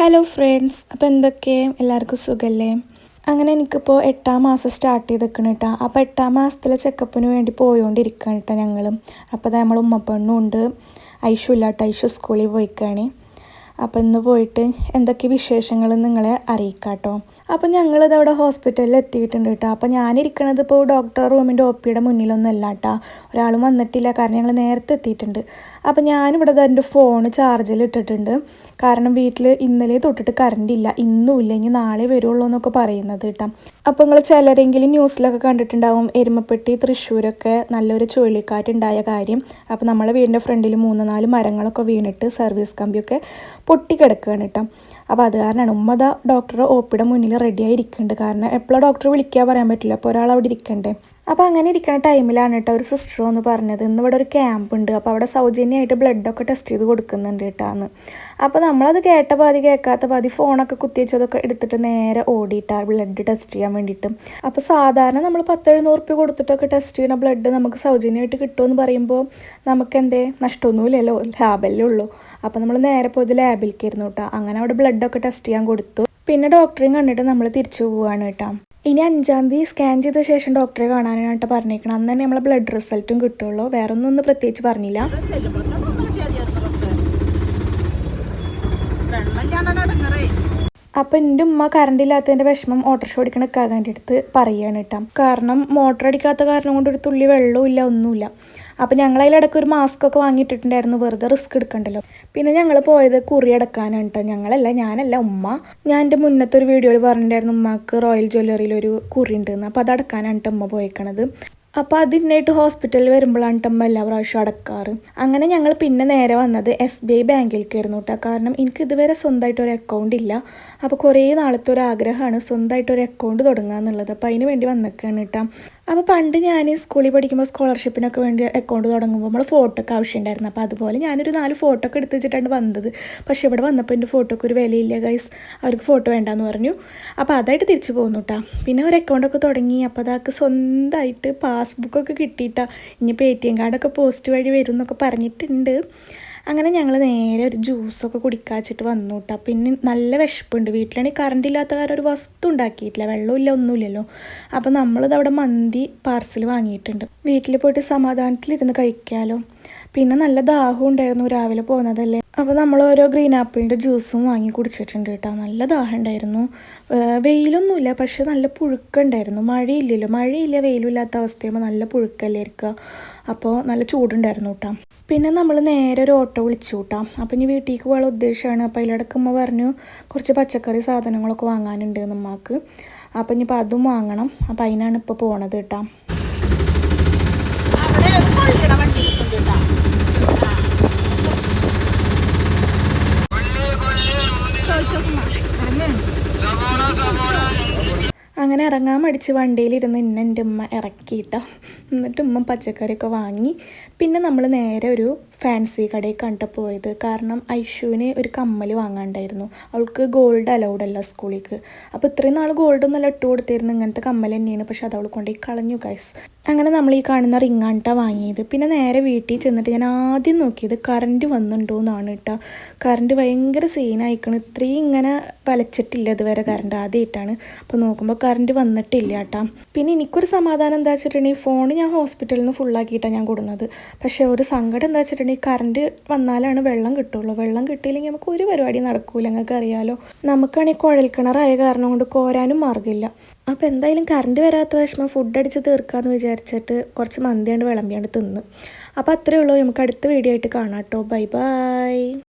Hello friends, അപ്പോൾ എന്തൊക്കെ എല്ലാവർക്കും സുഖമല്ലേ? അങ്ങനെ എനിക്കിപ്പോൾ 8-ാം മാസം സ്റ്റാർട്ട് ചെയ്തിരിക്കണം കേട്ടോ. അപ്പോൾ 8-ാം മാസത്തിലെ ചെക്കപ്പിന് വേണ്ടി പോയോണ്ടിരിക്കുകയാണ് കേട്ടോ ഞങ്ങൾ. അപ്പോൾ നമ്മൾ ഉമ്മപ്പെണ്ണും ഉണ്ട്, ഐഷു ഇല്ല കേട്ടോ, ഐഷു സ്കൂളിൽ പോയിക്കാണ്. അപ്പോൾ ഇന്ന് പോയിട്ട് എന്തൊക്കെ വിശേഷങ്ങൾ നിങ്ങളെ അറിയിക്കാം കേട്ടോ. അപ്പോൾ ഞങ്ങളിത് അവിടെ ഹോസ്പിറ്റലിൽ എത്തിയിട്ടുണ്ട് കേട്ടോ. അപ്പോൾ ഞാനിരിക്കണത് ഇപ്പോൾ ഡോക്ടർ റൂമിൻ്റെ OPയുടെ മുന്നിലൊന്നും അല്ല കേട്ടോ. ഒരാളും വന്നിട്ടില്ല, കാരണം ഞങ്ങൾ നേരത്തെ എത്തിയിട്ടുണ്ട്. അപ്പോൾ ഞാനിവിടെ എൻ്റെ ഫോൺ ചാർജിൽ ഇട്ടിട്ടുണ്ട്, കാരണം വീട്ടിൽ ഇന്നലെ തൊട്ടിട്ട് കറണ്ട് ഇല്ല, ഇന്നും ഇല്ല, ഇനി നാളെ വരുള്ളൂ എന്നൊക്കെ പറയുന്നത് കേട്ടോ. അപ്പോൾ നിങ്ങൾ ചിലരെങ്കിലും ന്യൂസിലൊക്കെ കണ്ടിട്ടുണ്ടാവും എരുമപ്പെട്ടി തൃശ്ശൂരൊക്കെ നല്ലൊരു ചുഴലിക്കാറ്റുണ്ടായ കാര്യം. അപ്പോൾ നമ്മളെ വീടിൻ്റെ ഫ്രണ്ടിൽ 3-4 മരങ്ങളൊക്കെ വീണിട്ട് സർവീസ് കമ്പിയൊക്കെ പൊട്ടിക്കിടക്കുകയാണ് കേട്ടോ. അപ്പോൾ അത് കാരണമാണ് ഉമ്മ ഡോക്ടർ OPയുടെ മുന്നിൽ റെഡി ആയിരിക്കുന്നുണ്ട്, കാരണം എപ്പോഴും ഡോക്ടർ വിളിക്കാൻ പറയാൻ പറ്റില്ല, അപ്പോൾ ഒരാൾ അവിടെ ഇരിക്കണ്ടേ. അപ്പോൾ അങ്ങനെ ഇരിക്കുന്ന ടൈമിലാണ് കേട്ടോ ഒരു സിസ്റ്റർ എന്ന് പറഞ്ഞത് ഇന്ന് ഇവിടെ ഒരു ക്യാമ്പ് ഉണ്ട്, അപ്പോൾ അവിടെ സൗജന്യമായിട്ട് ബ്ലഡൊക്കെ ടെസ്റ്റ് ചെയ്ത് കൊടുക്കുന്നുണ്ട് കേട്ടാന്ന്. അപ്പോൾ നമ്മളത് കേട്ട പാതി കേൾക്കാത്ത പാതി ഫോണൊക്കെ കുത്തിവെച്ചതൊക്കെ എടുത്തിട്ട് നേരെ ഓടിയിട്ടാണ് ബ്ലഡ് ടെസ്റ്റ് ചെയ്യാൻ വേണ്ടിയിട്ട്. അപ്പോൾ സാധാരണ നമ്മൾ 10-700 റുപ്യ കൊടുത്തിട്ടൊക്കെ ടെസ്റ്റ് ചെയ്യുന്ന ബ്ലഡ് നമുക്ക് സൗജന്യമായിട്ട് കിട്ടുമെന്ന് പറയുമ്പോൾ നമുക്ക് എന്തേ നഷ്ടമൊന്നുമില്ലല്ലോ, ലാഭമല്ലേ ഉള്ളൂ. അപ്പോൾ നമ്മൾ നേരെ പോയത് ലാബിലേക്ക് ആയിരുന്നു കേട്ടോ. അങ്ങനെ അവിടെ ബ്ലഡൊക്കെ ടെസ്റ്റ് ചെയ്യാൻ കൊടുത്തു. പിന്നെ ഡോക്ടറെയും കണ്ടിട്ട് നമ്മൾ തിരിച്ചു പോവുകയാണ് കേട്ടോ. ഇനി 5-ാം തീയതി സ്കാൻ ചെയ്ത ശേഷം ഡോക്ടറെ കാണാനായിട്ട് പറഞ്ഞേക്കണം. അന്ന് തന്നെ നമ്മളെ ബ്ലഡ് റിസൾട്ടും കിട്ടുള്ളൂ, വേറെ ഒന്നും പ്രത്യേകിച്ച് പറഞ്ഞില്ല. അപ്പം എൻ്റെ ഉമ്മ കറണ്ട് ഇല്ലാത്തതിൻ്റെ വിഷമം ഓട്ടോറിക്ഷ ഓടിക്കണ കാകാൻ്റെ അടുത്ത് പറയുകയാണ് കേട്ടോ. കാരണം മോട്ടർ അടിക്കാത്ത കാരണം കൊണ്ട് ഒരു തുള്ളി വെള്ളവും ഇല്ല, ഒന്നുമില്ല. അപ്പം ഞങ്ങളതിലിടയ്ക്ക് ഒരു മാസ്ക് ഒക്കെ വാങ്ങിയിട്ടിട്ടുണ്ടായിരുന്നു, വെറുതെ റിസ്ക് എടുക്കണ്ടല്ലോ. പിന്നെ ഞങ്ങൾ പോയത് കുറി അടക്കാനാണ് കേട്ടോ. ഞാനല്ല ഉമ്മ. ഞാൻ എൻ്റെ മുന്നത്തെ ഒരു വീഡിയോയിൽ പറഞ്ഞിട്ടുണ്ടായിരുന്നു ഉമ്മക്ക് റോയൽ ജ്വല്ലറിയിൽ ഒരു കുറി ഉണ്ടെന്ന്. അപ്പോൾ അത് അടക്കാനാണ് കേട്ടോ ഉമ്മ പോയിക്കണത്. അപ്പോൾ അതിനായിട്ട് ഹോസ്പിറ്റലിൽ വരുമ്പോഴാണ് അമ്മ എല്ലാ പ്രാവശ്യം അടക്കാറ്. അങ്ങനെ ഞങ്ങൾ പിന്നെ നേരെ വന്നത് SBI ബാങ്കിലേക്കായിരുന്നു കേട്ടോ. കാരണം എനിക്ക് ഇതുവരെ സ്വന്തമായിട്ടൊരു അക്കൗണ്ട് ഇല്ല. അപ്പോൾ കുറേ നാളത്തെ ഒരു ആഗ്രഹമാണ് സ്വന്തമായിട്ടൊരു അക്കൗണ്ട് തുടങ്ങുക എന്നുള്ളത്. അപ്പോൾ അതിന് വേണ്ടി വന്നേക്കാണ് കേട്ടോ. അപ്പോൾ പണ്ട് ഞാൻ സ്കൂളിൽ പഠിക്കുമ്പോൾ സ്കോളർഷിപ്പിനൊക്കെ വേണ്ടി അക്കൗണ്ട് തുടങ്ങുമ്പോൾ നമ്മൾ ഫോട്ടോ ഒക്കെ ആവശ്യമുണ്ടായിരുന്നു. അപ്പോൾ അതുപോലെ ഞാനൊരു 4 ഫോട്ടോ ഒക്കെ എടുത്ത് വെച്ചിട്ടാണ് വന്നത്. പക്ഷേ ഇവിടെ വന്നപ്പോൾ എൻ്റെ ഫോട്ടോക്ക് ഒരു വിലയില്ല ഗൈസ്, അവർക്ക് ഫോട്ടോ വേണ്ടാന്ന് പറഞ്ഞു. അപ്പോൾ അതായിട്ട് തിരിച്ചു പോകുന്നു കേട്ടോ. പിന്നെ ഒരു അക്കൗണ്ടൊക്കെ തുടങ്ങി. അപ്പോൾ അതൊക്കെ സ്വന്തമായിട്ട് പാസ്ബുക്കൊക്കെ കിട്ടിയിട്ടാണ്. ഇനിയിപ്പോൾ ATM കാർഡൊക്കെ പോസ്റ്റ് വഴി വരും എന്നൊക്കെ പറഞ്ഞിട്ടുണ്ട്. അങ്ങനെ ഞങ്ങൾ നേരെ ഒരു ജ്യൂസൊക്കെ കുടിക്കാച്ചിട്ട് വന്നു കേട്ടോ. പിന്നെ നല്ല വിശപ്പുണ്ട്. വീട്ടിലാണെങ്കിൽ കറണ്ട് ഇല്ലാത്ത കാരണം ഒരു വസ്തു ഉണ്ടാക്കിയിട്ടില്ല, വെള്ളമില്ല, ഒന്നുമില്ലല്ലോ. അപ്പോൾ നമ്മളിത് അവിടെ മന്തി പാർസൽ വാങ്ങിയിട്ടുണ്ട്. വീട്ടിൽ പോയിട്ട് സമാധാനത്തിലിരുന്ന് കഴിക്കാമല്ലോ. പിന്നെ നല്ല ദാഹം ഉണ്ടായിരുന്നു, രാവിലെ പോകുന്നതല്ലേ. അപ്പോൾ നമ്മൾ ഓരോ ഗ്രീൻ ആപ്പിളിൻ്റെ ജ്യൂസും വാങ്ങി കുടിച്ചിട്ടുണ്ട് കേട്ടോ. നല്ല ദാഹം ഉണ്ടായിരുന്നു. വെയിലൊന്നുമില്ല, പക്ഷെ നല്ല പുഴുക്കുണ്ടായിരുന്നു. മഴയില്ല വെയിലും ഇല്ലാത്ത അവസ്ഥയാകുമ്പോൾ നല്ല പുഴുക്കല്ലേ ഇരിക്കുക. അപ്പോൾ നല്ല ചൂടുണ്ടായിരുന്നു കേട്ടോ. പിന്നെ നമ്മൾ നേരെ ഒരു ഓട്ടോ വിളിച്ചു കൂട്ടാം. അപ്പം ഇനി വീട്ടിലേക്ക് പോകാൻ ഉദ്ദേശമാണ്. അപ്പോൾ അതിലിടക്കുമ്പോൾ പറഞ്ഞു കുറച്ച് പച്ചക്കറി സാധനങ്ങളൊക്കെ വാങ്ങാനുണ്ട് നമ്മൾക്ക്. അപ്പം ഇനിയിപ്പോൾ അതും വാങ്ങണം. അപ്പം അതിനാണ് ഇപ്പോൾ പോണത് കേട്ടോ. അങ്ങനെ ഇറങ്ങാൻ മടിച്ച് വണ്ടിയിലിരുന്ന് എൻ്റെ ഉമ്മ ഇറക്കിയിട്ടോ. എന്നിട്ട് ഉമ്മ പച്ചക്കറിയൊക്കെ വാങ്ങി. പിന്നെ നമ്മൾ നേരെ ഒരു ഫാൻസി കടയിൽ കണ്ടു പോയത്, കാരണം ഐഷുവിന് ഒരു കമ്മൽ വാങ്ങാണ്ടായിരുന്നു. അവൾക്ക് ഗോൾഡ് അലൗഡ് അല്ല സ്കൂളിലേക്ക്. അപ്പോൾ ഇത്രയും നാൾ ഗോൾഡൊന്നുമല്ല ഇട്ട് കൊടുത്തിരുന്നു, ഇങ്ങനത്തെ കമ്മൽ തന്നെയാണ്. പക്ഷെ അത് അവൾ കൊണ്ടുപോയി കളഞ്ഞു ഗൈസ്. അങ്ങനെ നമ്മൾ ഈ കാണുന്ന റിങ്ങാണ്ടാണ് വാങ്ങിയത്. പിന്നെ നേരെ വീട്ടിൽ ചെന്നിട്ട് ഞാൻ ആദ്യം നോക്കിയത് കറണ്ട് വന്നിട്ടുണ്ടോ എന്നാണ് കേട്ടോ. കറണ്ട് ഭയങ്കര സീനായിക്കണം. ഇത്രയും ഇങ്ങനെ വലച്ചിട്ടില്ല ഇതുവരെ കറണ്ട്, ആദ്യമായിട്ടാണ്. അപ്പോൾ നോക്കുമ്പോൾ കറണ്ട് വന്നിട്ടില്ല കേട്ടോ. പിന്നെ എനിക്കൊരു സമാധാനം എന്താ വെച്ചിട്ടുണ്ടെങ്കിൽ ഫോൺ ഞാൻ ഹോസ്പിറ്റലിൽ നിന്ന് ഫുള്ളാക്കിയിട്ടാണ് ഞാൻ കൊടുക്കുന്നത്. പക്ഷേ ഒരു സങ്കടം എന്താ വെച്ചിട്ടുണ്ടെങ്കിൽ കറണ്ട് വന്നാലാണ് വെള്ളം കിട്ടുള്ളൂ. വെള്ളം കിട്ടിയില്ലെങ്കിൽ നമുക്ക് ഒരു പരിപാടി നടക്കൂല, നിങ്ങൾക്ക് അറിയാലോ. നമുക്കാണെങ്കിൽ കുഴൽക്കിണറായ കാരണം കൊണ്ട് കോരാനും മാർഗ്ഗമില്ല. അപ്പോൾ എന്തായാലും കറണ്ട് വരാത്ത വിഷമം ഫുഡ് അടിച്ച് തീർക്കാമെന്ന് വിചാരിച്ചിട്ട് കുറച്ച് മന്തിയാണ്ട് വിളമ്പിയാണ്ട് തിന്ന്. അപ്പോൾ അത്രയേ ഉള്ളൂ. നമുക്ക് അടുത്ത വീഡിയോ ആയിട്ട് കാണാം കേട്ടോ. Bye bye.